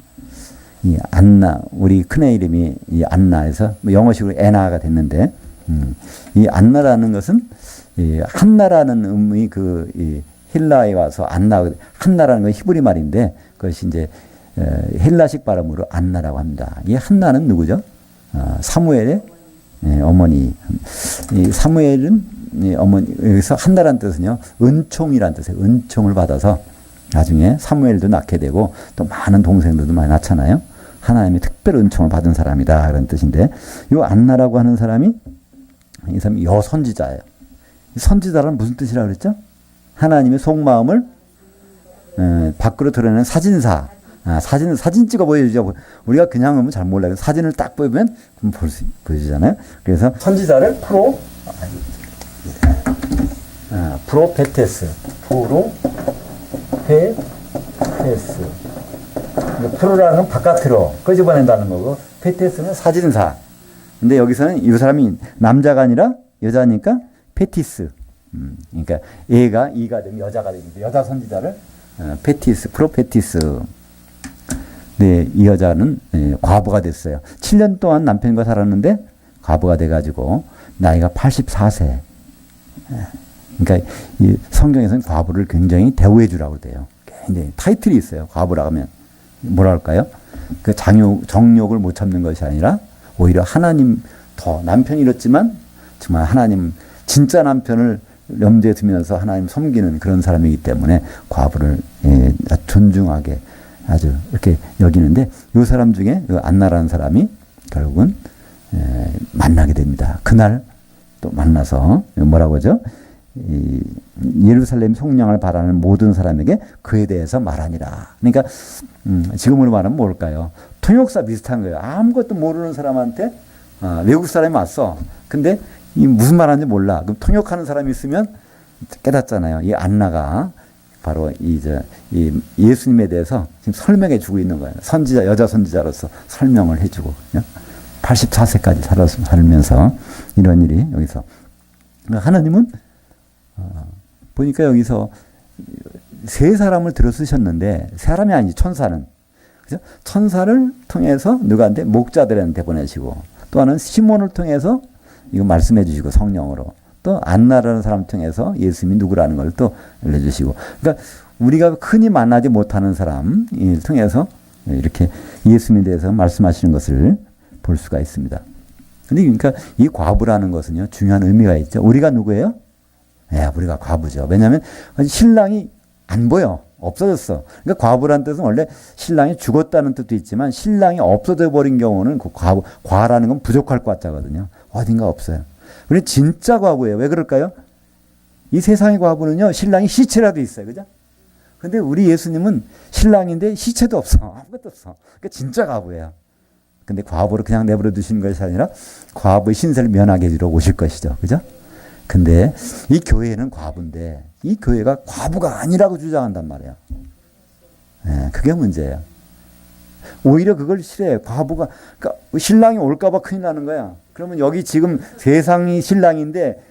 S1: 이 안나, 우리 큰애 이름이 이 안나에서 영어식으로 에나가 됐는데, 이 안나라는 것은 이 한나라는 의미 이 힐라에 와서 한나라는 건 히브리 말인데 그것이 이제 헬라식 발음으로 안나라고 합니다. 이 한나는 누구죠? 사무엘의 어머니. 이 사무엘은 어머니, 여기서 한나라는 뜻은요, 은총이라는 뜻이에요. 은총을 받아서 나중에 사무엘도 낳게 되고 또 많은 동생들도 많이 낳잖아요. 하나님의 특별 은총을 받은 사람이다. 그런 뜻인데, 이 안나라고 하는 사람이, 이 사람이 여선지자예요. 선지자란 무슨 뜻이라고 그랬죠? 하나님의 속마음을 밖으로 드러내는 사진사. 사진 찍어 보여주죠. 우리가 그냥 하면 잘 몰라요. 사진을 딱 보여주면 보여주잖아요. 그래서 선지자를 프로페테스. 프로라는 건 바깥으로 끄집어낸다는 거고, 페테스는 사진사. 근데 여기서는 이 사람이 남자가 아니라 여자니까 페티스. 그러니까 이가 되면 여자가 되니까 여자 선지자를 페티스, 프로페티스. 네, 이 여자는 과부가 됐어요. 7년 동안 남편과 살았는데 과부가 돼가지고 나이가 84세. 그러니까 이 성경에서는 과부를 굉장히 대우해 주라고 돼요. 굉장히 타이틀이 있어요. 과부라고 하면 뭐랄까요? 그 정욕을 못 참는 것이 아니라 오히려 하나님 남편이 이렇지만 정말 하나님 진짜 남편을 염두에 두면서 하나님 섬기는 그런 사람이기 때문에 과부를 존중하게 아주 이렇게 여기는데, 이 사람 중에 안나라는 사람이 결국은 만나게 됩니다. 그날 또 만나서 뭐라고 하죠? 예루살렘 속량을 바라는 모든 사람에게 그에 대해서 말하니라. 그러니까 지금으로 말하면 뭘까요? 통역사 비슷한 거예요. 아무것도 모르는 사람한테 외국 사람이 왔어. 근데 이 무슨 말하는지 몰라. 그럼 통역하는 사람이 있으면 깨닫잖아요. 이 안나가 바로 이 예수님에 대해서 지금 설명해 주고 있는 거예요. 여자 선지자로서 설명을 해주고 84세까지 살면서 이런 일이 여기서 하나님은 보니까 여기서 세 사람을 들어 쓰셨는데 사람이 아니지 천사는. 그죠? 천사를 통해서 누구한테? 목자들한테 보내시고 또 하나는 시몬을 통해서 이거 말씀해 주시고 성령으로 또 안나라는 사람 통해서 예수님이 누구라는 걸 또 알려주시고 그러니까 우리가 흔히 만나지 못하는 사람을 통해서 이렇게 예수님에 대해서 말씀하시는 것을 볼 수가 있습니다. 근데 그러니까 이 과부라는 것은요 중요한 의미가 있죠. 우리가 누구예요? 네, 우리가 과부죠. 왜냐하면 신랑이 안 보여. 없어졌어. 그러니까 과부란 뜻은 원래 신랑이 죽었다는 뜻도 있지만 신랑이 없어져 버린 경우는 그 과라는 건 부족할 것 같거든요. 어딘가 없어요. 그런데 진짜 과부예요. 왜 그럴까요? 이 세상의 과부는요 신랑이 시체라도 있어요. 그죠? 근데 우리 예수님은 신랑인데 시체도 없어. 아무것도 없어. 그러니까 진짜 과부예요. 근데 과부를 그냥 내버려 두시는 것이 아니라 과부의 신세를 면하게 해주러 오실 것이죠. 그죠? 근데 이 교회는 과부인데 이 교회가 과부가 아니라고 주장한단 말이에요. 네, 그게 문제예요. 오히려 그걸 싫어해요. 과부가, 그러니까 신랑이 올까봐 큰일 나는 거야. 그러면 여기 지금 세상이 신랑인데,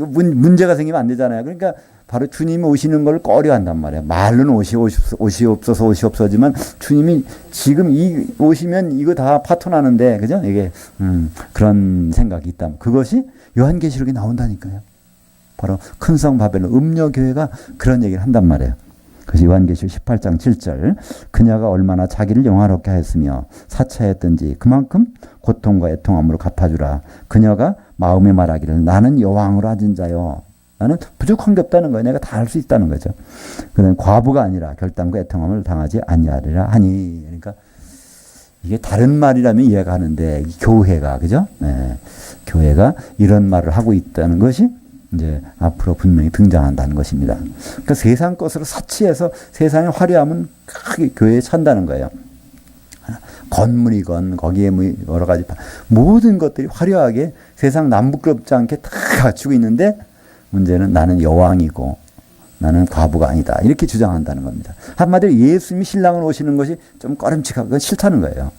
S1: 문제가 생기면 안 되잖아요. 그러니까 바로 주님이 오시는 걸 꺼려 한단 말이에요. 말로는 옷이 없어지만 주님이 지금 오시면 이거 다 파토나는데, 그죠? 이게, 그런 생각이 있다. 그것이 요한계시록에 나온다니까요. 바로 큰성 바벨론 음녀교회가 그런 얘기를 한단 말이에요. 그래서 요한계시록 18장 7절 그녀가 얼마나 자기를 영화롭게 하였으며 사차했던지 그만큼 고통과 애통함으로 갚아주라. 그녀가 마음에 말하기를 나는 여왕으로 앉은 자요. 나는 부족한 게 없다는 거예요. 내가 다 할 수 있다는 거죠. 그는 과부가 아니라 결단과 애통함을 당하지 아니하리라 하니. 그러니까 이게 다른 말이라면 이해가 하는데 교회가 그죠? 네. 교회가 이런 말을 하고 있다는 것이 이제 앞으로 분명히 등장한다는 것입니다. 그러니까 세상 것으로 사치해서 세상의 화려함은 크게 교회에 찬다는 거예요. 건물이건 거기에 뭐 여러 가지 모든 것들이 화려하게 세상 남부끄럽지 않게 다 갖추고 있는데 문제는 나는 여왕이고 나는 과부가 아니다. 이렇게 주장한다는 겁니다. 한마디로 예수님이 신랑을 오시는 것이 좀 꺼림칙하고 그건 싫다는 거예요.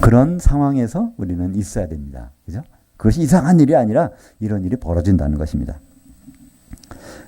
S1: 그런 상황에서 우리는 있어야 됩니다. 그죠? 그것이 이상한 일이 아니라 이런 일이 벌어진다는 것입니다.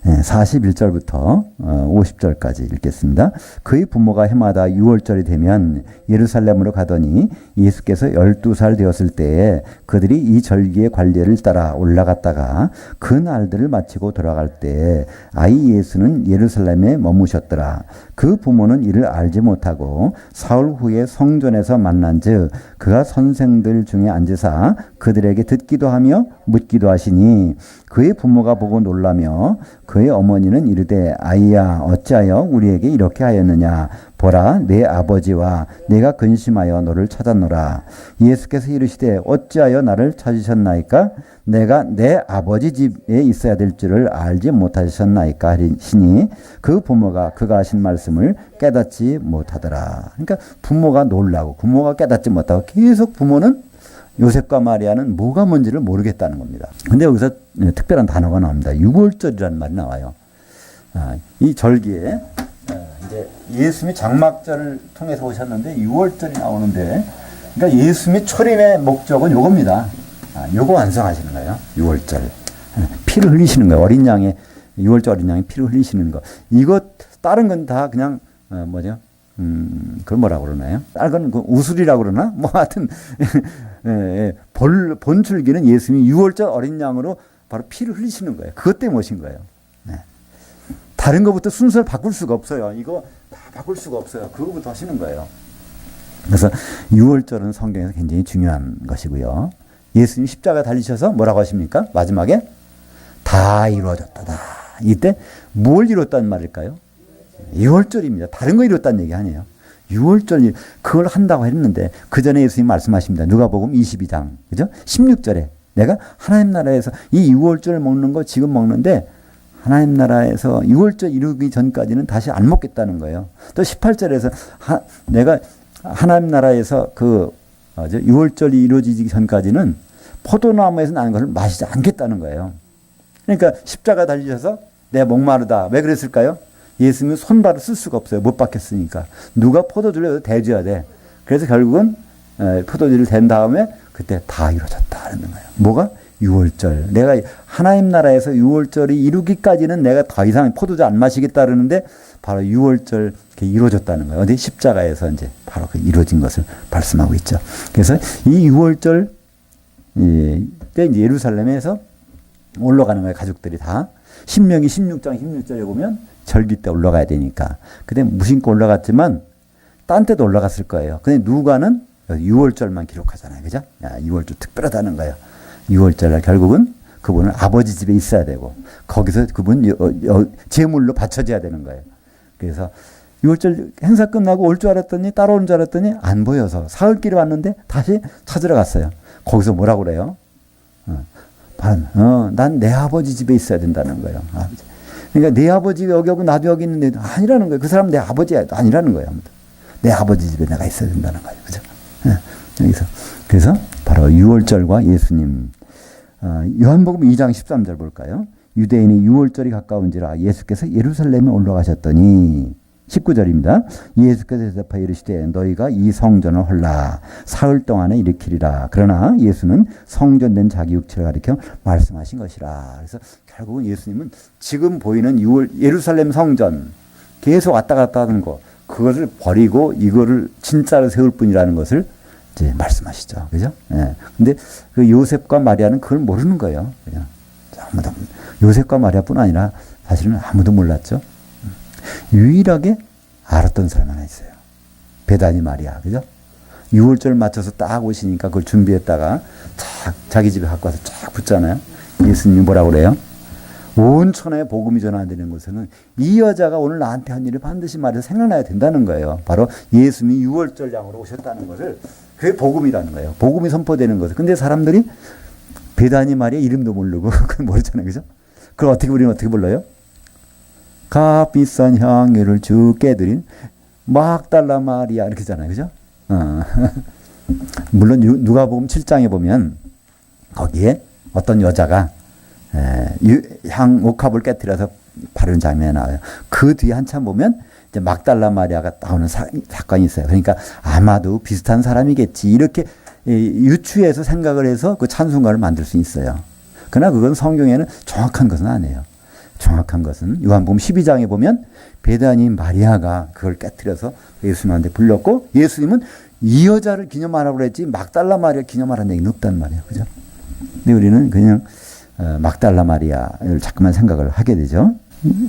S1: 41절부터 50절까지 읽겠습니다. 그의 부모가 해마다 6월절이 되면 예루살렘으로 가더니 예수께서 12살 되었을 때에 그들이 이 절기의 관례를 따라 올라갔다가 그 날들을 마치고 돌아갈 때 아이 예수는 예루살렘에 머무셨더라. 그 부모는 이를 알지 못하고 사흘 후에 성전에서 만난즉 그가 선생들 중에 앉으사 그들에게 듣기도 하며 묻기도 하시니 그의 부모가 보고 놀라며 그의 어머니는 이르되 아이야 어찌하여 우리에게 이렇게 하였느냐 보라 내 아버지와 내가 근심하여 너를 찾았노라. 예수께서 이르시되 어찌하여 나를 찾으셨나이까 내가 내 아버지 집에 있어야 될 줄을 알지 못하셨나이까 하시니 그 부모가 그가 하신 말씀을 깨닫지 못하더라. 그러니까 부모가 놀라고 부모가 깨닫지 못하고 계속 부모는 요셉과 마리아는 뭐가 뭔지를 모르겠다는 겁니다. 근데 여기서 특별한 단어가 나옵니다. 유월절이라는 말이 나와요. 이 절기에 이제 예수님이 장막절을 통해서 오셨는데 유월절이 나오는데 그러니까 예수님이 초림의 목적은 요겁니다. 요거 완성하시는 거예요. 유월절. 피를 흘리시는 거예요. 어린 양의 유월절 어린 양의 피를 흘리시는 거. 이거 다른 건 다 그냥 뭐죠? 그걸 뭐라고 그러나요? 다른 건 우술이라고 그러나? 뭐 하여튼 본줄기는 예수님이 6월절 어린 양으로 바로 피를 흘리시는 거예요. 그것 때문에 오신 거예요. 네. 다른 것부터 순서를 바꿀 수가 없어요. 이거 다 바꿀 수가 없어요. 그거부터 하시는 거예요. 그래서 6월절은 성경에서 굉장히 중요한 것이고요. 예수님 십자가 달리셔서 뭐라고 하십니까? 마지막에 다 이루어졌다. 이때 뭘 이뤘다는 말일까요? 6월절입니다. 다른 거 이뤘다는 얘기 아니에요. 6월절 그걸 한다고 했는데 그 전에 예수님 말씀하십니다. 누가복음 22장 그죠? 16절에 내가 하나님 나라에서 이 6월절 먹는 거 지금 먹는데 하나님 나라에서 6월절 이루기 전까지는 다시 안 먹겠다는 거예요. 또 18절에서 내가 하나님 나라에서 6월절이 이루어지기 전까지는 포도나무에서 나는 것을 마시지 않겠다는 거예요. 그러니까 십자가 달리셔서 내가 목마르다. 왜 그랬을까요? 예수님은 손발을 쓸 수가 없어요. 못 박혔으니까. 누가 포도주를 대줘야 돼. 그래서 결국은 포도주를 댄 다음에 그때 다 이루어졌다 하는 거예요. 뭐가? 유월절. 내가 하나님 나라에서 유월절이 이루기까지는 내가 더 이상 포도주 안 마시겠다 그러는데 바로 유월절 이루어졌다는 거예요. 어디 십자가에서 이제 바로 그 이루어진 것을 말씀하고 있죠. 그래서 이 유월절 때 이제 예루살렘에서 올라가는 거예요. 가족들이 다. 신명기 16장 16절에 보면 절기 때 올라가야 되니까. 근데 무심코 올라갔지만 딴 때도 올라갔을 거예요. 근데 누가는 6월절만 기록하잖아요. 그죠? 6월절 특별하다는 거예요. 6월절 결국은 그분은 아버지 집에 있어야 되고 거기서 그분 제물로 바쳐져야 되는 거예요. 그래서 6월절 행사 끝나고 올 줄 알았더니 따라오는 줄 알았더니 안 보여서 사흘길에 왔는데 다시 찾으러 갔어요. 거기서 뭐라고 그래요? 난 내 아버지 집에 있어야 된다는 거예요. 그러니까 내 아버지 여기 오고 나도 여기 있는데 아니라는 거예요. 그 사람 내 아버지야 아니라는 거예요. 내 아버지 집에 내가 있어야 된다는 거예요. 그죠? 여기서 그래서 바로 6월절과 예수님 요한복음 2장 13절 볼까요? 유대인이 6월절이 가까운지라 예수께서 예루살렘에 올라가셨더니 19절입니다. 예수께서 대답하여 이르시되 너희가 이 성전을 헐라 사흘 동안에 일으키리라. 그러나 예수는 성전된 자기 육체를 가리켜 말씀하신 것이라. 그래서 결국은 예수님은 지금 보이는 예루살렘 성전 계속 왔다 갔다 하는 거 그것을 버리고 이거를 진짜로 세울 뿐이라는 것을 이제 말씀하시죠. 그죠? 예. 근데 그 요셉과 마리아는 그걸 모르는 거예요. 그냥 아무도 요셉과 마리아뿐 아니라 사실은 아무도 몰랐죠. 유일하게 알았던 사람 하나 있어요. 베다니 마리아. 그죠? 6월절 맞춰서 딱 오시니까 그걸 준비했다가 자기 집에 갖고 와서 쫙 붙잖아요. 예수님이 뭐라고 그래요? 온 천하에 복음이 전하되는 곳에는 이 여자가 오늘 나한테 한 일을 반드시 말해서 생각나야 된다는 거예요. 바로 예수님이 6월절 양으로 오셨다는 것을 그게 복음이라는 거예요. 복음이 선포되는 것을. 근데 사람들이 베다니 마리아 이름도 모르고 그건 모르잖아요. 그죠? 그걸 우리는 어떻게 불러요? 값비싼 향유를 주께 드린 막달라 마리아 이렇게 하잖아요. 그죠? 물론 누가복음 7장에 보면 거기에 어떤 여자가 옥합을 깨뜨려서 바르는 장면이 나와요. 그 뒤에 한참 보면 이제 막달라 마리아가 나오는 사건이 있어요. 그러니까 아마도 비슷한 사람이겠지 이렇게 유추해서 생각을 해서 그 찬송가를 만들 수 있어요. 그러나 그건 성경에는 정확한 것은 아니에요. 정확한 것은 요한복음 12장에 보면 베다니 마리아가 그걸 깨뜨려서 예수님한테 불렀고 예수님은 이 여자를 기념하라고 그랬지 막달라 마리아 기념하라는 얘기는 없단 말이에요. 그죠? 근데 우리는 그냥 막달라 마리아를 자꾸만 생각을 하게 되죠.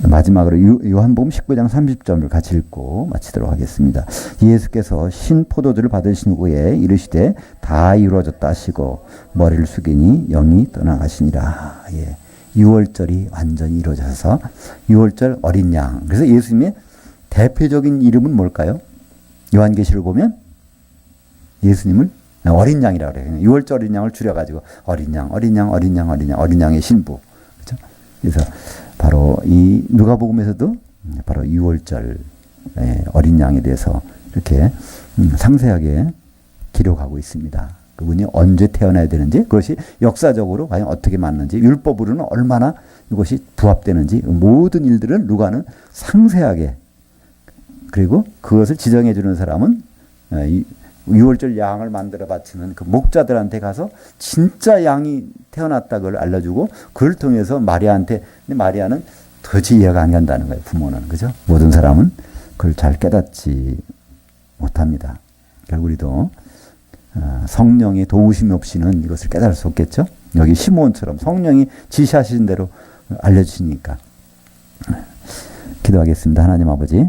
S1: 마지막으로 요한복음 19장 30절을 같이 읽고 마치도록 하겠습니다. 예수께서 신 포도주를 받으신 후에 이르시되 다 이루어졌다 하시고 머리를 숙이니 영이 떠나가시니라. 예. 6월절이 완전히 이루어져서 6월절 어린 양. 그래서 예수님의 대표적인 이름은 뭘까요? 요한계시를 보면 예수님을 어린 양이라고 그래요. 6월절 어린 양을 줄여가지고 어린 양, 어린 양, 어린 양, 어린 양, 어린 양의 신부. 그렇죠? 그래서 바로 이 누가복음에서도 바로 6월절 어린 양에 대해서 이렇게 상세하게 기록하고 있습니다. 그분이 언제 태어나야 되는지 그것이 역사적으로 과연 어떻게 맞는지 율법으로는 얼마나 이것이 부합되는지 모든 일들을 누가는 상세하게 그리고 그것을 지정해 주는 사람은 6월절 양을 만들어 바치는 그 목자들한테 가서 진짜 양이 태어났다 그걸 알려주고 그걸 통해서 마리아한테 근데 마리아는 도저히 이해가 안 간다는 거예요. 부모는. 그죠? 모든 사람은 그걸 잘 깨닫지 못합니다. 결국 우리도 성령의 도우심 없이는 이것을 깨달을 수 없겠죠. 여기 시므온처럼 성령이 지시하신 대로 알려주시니까. 기도하겠습니다. 하나님 아버지